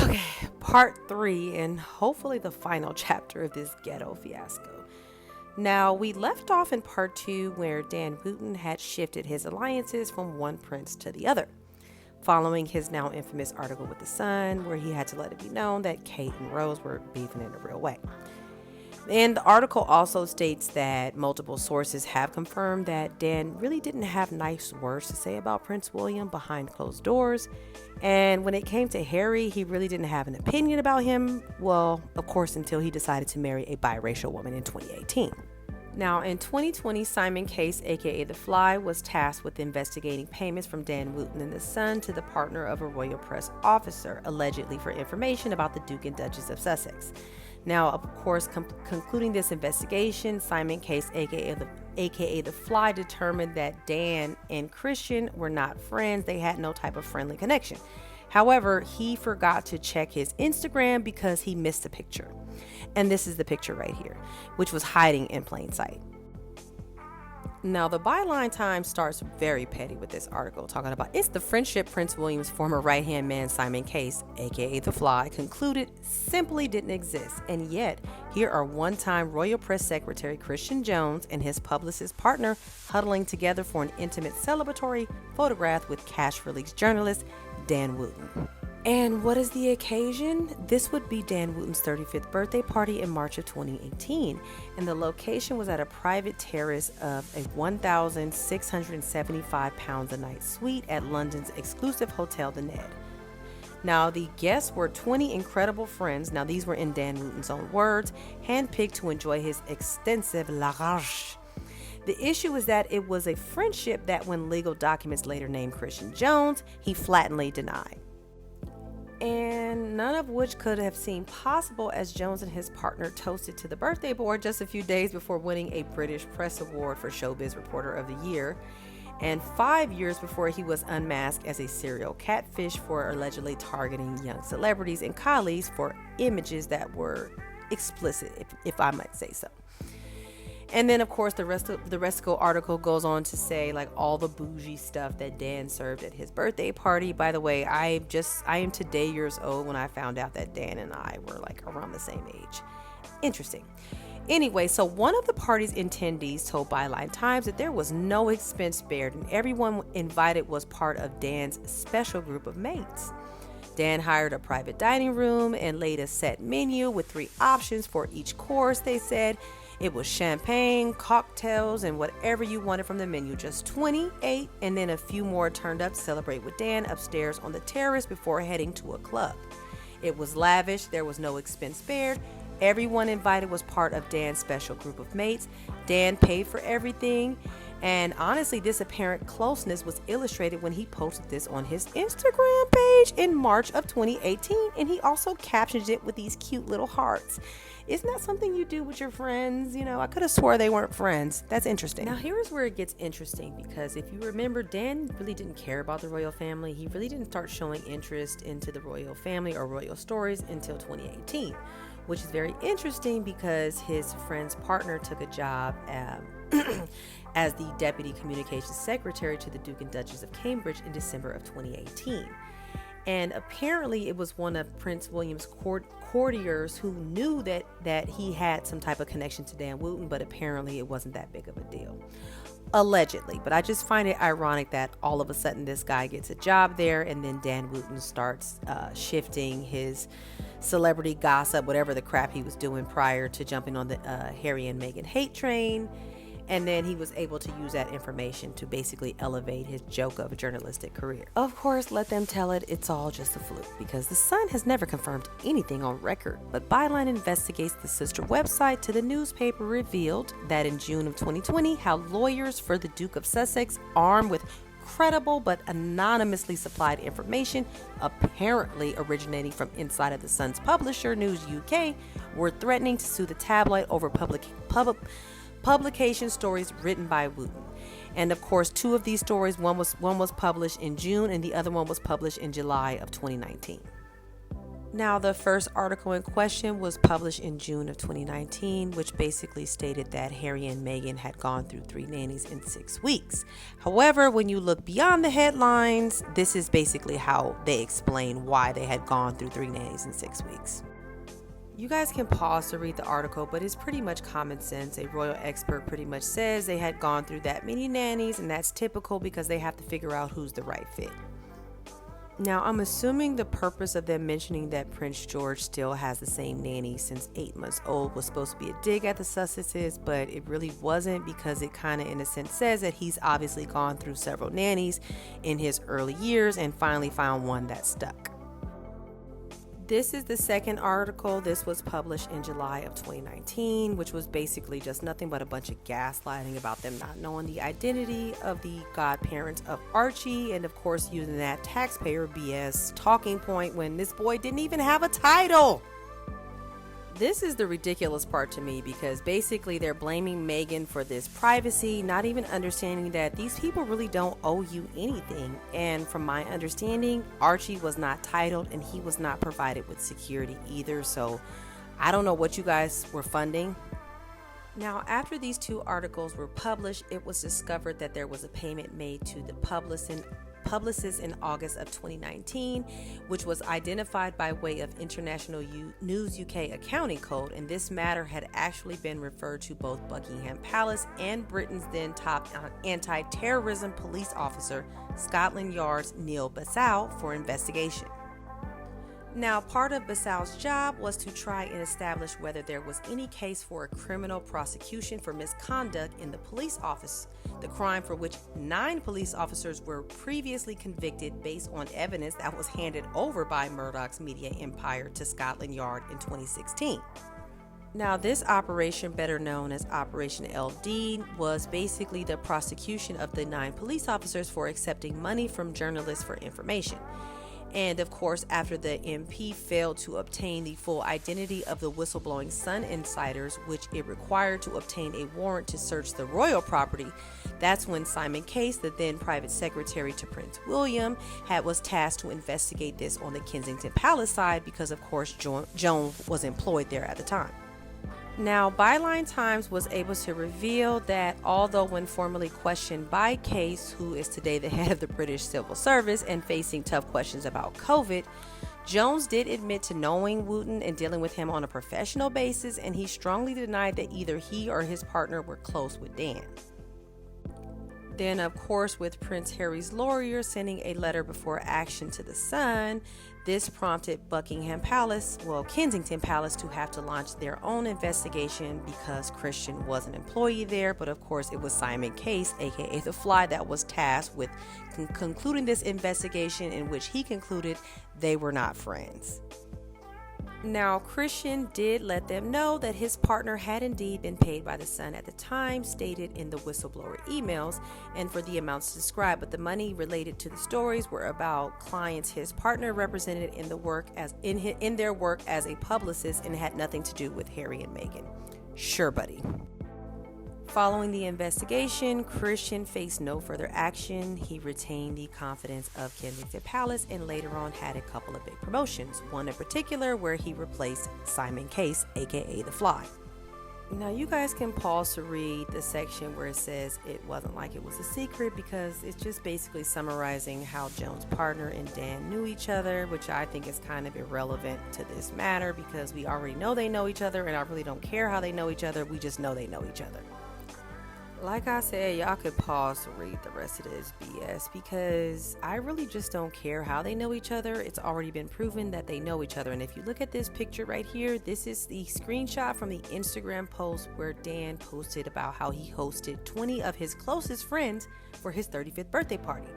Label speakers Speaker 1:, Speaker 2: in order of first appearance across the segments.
Speaker 1: Okay, part 3, and hopefully the final chapter of this ghetto fiasco. Now, we left off in part 2 where Dan Wootton had shifted his alliances from one prince to the other, following his now infamous article with The Sun, where he had to let it be known that Kate and Rose were beefing in a real way. And the article also states that multiple sources have confirmed that Dan really didn't have nice words to say about Prince William behind closed doors. And when it came to Harry, he really didn't have an opinion about him. Well, of course, until he decided to marry a biracial woman in 2018. Now, in 2020, Simon Case, aka The Fly, was tasked with investigating payments from Dan Wootton and The Sun to the partner of a royal press officer, allegedly for information about the Duke and Duchess of Sussex. Now, of course, concluding this investigation, Simon Case, aka the Fly, determined that Dan and Christian were not friends. They had no type of friendly connection. However, he forgot to check his Instagram because he missed a picture. And this is the picture right here, which was hiding in plain sight. Now, the byline time starts very petty with this article, talking about it's the friendship Prince William's former right-hand man Simon Case, aka The Fly, concluded simply didn't exist. And yet, here are one-time Royal Press Secretary Christian Jones and his publicist partner huddling together for an intimate celebratory photograph with cash release journalist Dan Wootton. And what is the occasion? This would be Dan Wootton's 35th birthday party in March of 2018. And the location was at a private terrace of a 1,675 pounds a night suite at London's exclusive Hotel The Ned. Now, the guests were 20 incredible friends. Now, these were in Dan Wootton's own words, handpicked to enjoy his extensive larage. The issue is that it was a friendship that when legal documents later named Christian Jones, he flatly denied. And none of which could have seemed possible, as Jones and his partner toasted to the birthday board just a few days before winning a British Press Award for Showbiz Reporter of the Year, and 5 years before he was unmasked as a serial catfish for allegedly targeting young celebrities and colleagues for images that were explicit, if I might say so. And then, of course, the rest of the article goes on to say, like, all the bougie stuff that Dan served at his birthday party. By the way, I am today years old when I found out that Dan and I were like around the same age. Interesting. Anyway, so one of the party's attendees told Byline Times that there was no expense spared and everyone invited was part of Dan's special group of mates. Dan hired a private dining room and laid a set menu with 3 options for each course, they said. It was champagne, cocktails, and whatever you wanted from the menu. Just 28, and then a few more turned up to celebrate with Dan upstairs on the terrace before heading to a club. It was lavish. There was no expense spared. Everyone invited was part of Dan's special group of mates. Dan paid for everything. And honestly, this apparent closeness was illustrated when he posted this on his Instagram page in March of 2018. And he also captioned it with these cute little hearts. Isn't that something you do with your friends? You know, I could have swore they weren't friends. That's interesting. Now, here's where it gets interesting, because if you remember, Dan really didn't care about the royal family. He really didn't start showing interest into the royal family or royal stories until 2018, which is very interesting because his friend's partner took a job as the deputy communications secretary to the Duke and Duchess of Cambridge in December of 2018. And apparently it was one of Prince William's courtiers who knew that he had some type of connection to Dan Wootton, but apparently it wasn't that big of a deal. Allegedly. But I just find it ironic that all of a sudden this guy gets a job there, and then Dan Wootton starts shifting his celebrity gossip, whatever the crap he was doing prior to jumping on the Harry and Meghan hate train. And then he was able to use that information to basically elevate his joke of a journalistic career. Of course, let them tell it, it's all just a fluke, because The Sun has never confirmed anything on record. But Byline Investigates, the sister website to the newspaper, revealed that in June of 2020, how lawyers for the Duke of Sussex, armed with credible but anonymously supplied information, apparently originating from inside of The Sun's publisher, News UK, were threatening to sue the tabloid over publication stories written by Wootton. And of course, 2 of these stories, one was published in June and the other one was published in July of 2019. Now, the first article in question was published in June of 2019, which basically stated that Harry and Meghan had gone through 3 nannies in 6 weeks. However, when you look beyond the headlines, this is basically how they explain why they had gone through 3 nannies in 6 weeks. You guys can pause to read the article, but it's pretty much common sense. A royal expert pretty much says they had gone through that many nannies, and that's typical because they have to figure out who's the right fit. Now, I'm assuming the purpose of them mentioning that Prince George still has the same nanny since 8 months old was supposed to be a dig at the Sussexes, but it really wasn't, because it kind of in a sense says that he's obviously gone through several nannies in his early years and finally found one that stuck. This is the second article. This was published in July of 2019, which was basically just nothing but a bunch of gaslighting about them not knowing the identity of the godparents of Archie, and of course using that taxpayer BS talking point when this boy didn't even have a title. This is the ridiculous part to me, because basically they're blaming Meghan for this privacy, not even understanding that these people really don't owe you anything. And from my understanding, Archie was not titled and he was not provided with security either. So I don't know what you guys were funding. Now, after these 2 articles were published, it was discovered that there was a payment made to the publicist in August of 2019, which was identified by way of International News UK accounting code, and this matter had actually been referred to both Buckingham Palace and Britain's then top anti-terrorism police officer, Scotland Yard's Neil Bassau, for investigation. Now, part of Bassau's job was to try and establish whether there was any case for a criminal prosecution for misconduct in the police office, the crime for which 9 police officers were previously convicted based on evidence that was handed over by Murdoch's media empire to Scotland Yard in 2016. Now, this operation, better known as Operation LD, was basically the prosecution of the 9 police officers for accepting money from journalists for information. And of course, after the MP failed to obtain the full identity of the whistleblowing Sun insiders, which it required to obtain a warrant to search the royal property, that's when Simon Case, the then private secretary to Prince William, was tasked to investigate this on the Kensington Palace side, because of course Joan was employed there at the time. Now, Byline Times was able to reveal that although when formally questioned by Case, who is today the head of the British Civil Service and facing tough questions about COVID, Jones did admit to knowing Wootton and dealing with him on a professional basis, and he strongly denied that either he or his partner were close with Dan. Then, of course, with Prince Harry's lawyer sending a letter before action to the Sun, this prompted Kensington Palace to have to launch their own investigation, because Christian was an employee there, but of course it was Simon Case, aka The Fly, that was tasked with concluding this investigation, in which he concluded they were not friends. Now, Christian did let them know that his partner had indeed been paid by the Sun at the time stated in the whistleblower emails, and for the amounts described, but the money related to the stories were about clients his partner represented in their work as a publicist, and had nothing to do with Harry and Meghan. Sure, buddy. Following the investigation, Christian faced no further action. He retained the confidence of Kensington Palace and later on had a couple of big promotions, one in particular where he replaced Simon Case, aka The Fly. Now, you guys can pause to read the section where it says it wasn't like it was a secret, because it's just basically summarizing how Joan's partner and Dan knew each other, which I think is kind of irrelevant to this matter, because we already know they know each other, and I really don't care how they know each other. We just know they know each other. Like I said, y'all could pause to read the rest of this BS, because I really just don't care how they know each other. It's already been proven that they know each other. And if you look at this picture right here, this is the screenshot from the Instagram post where Dan posted about how he hosted 20 of his closest friends for his 35th birthday party.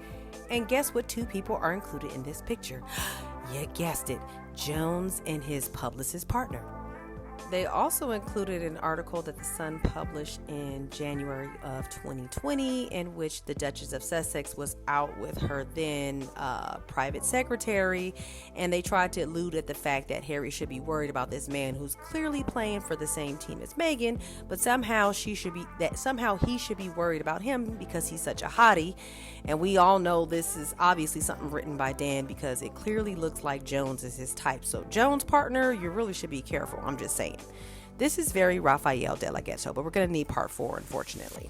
Speaker 1: And guess what 2 people are included in this picture? You guessed it, Jones and his publicist partner. They also included an article that the Sun published in January of 2020, in which the Duchess of Sussex was out with her then private secretary, and they tried to allude at the fact that Harry should be worried about this man who's clearly playing for the same team as Meghan, but somehow he should be worried about him because he's such a hottie. And we all know this is obviously something written by Dan, because it clearly looks like Jones is his type. So Jones, partner, you really should be careful. I'm just saying. This is very Rafael Delegato, but we're going to need part 4, unfortunately.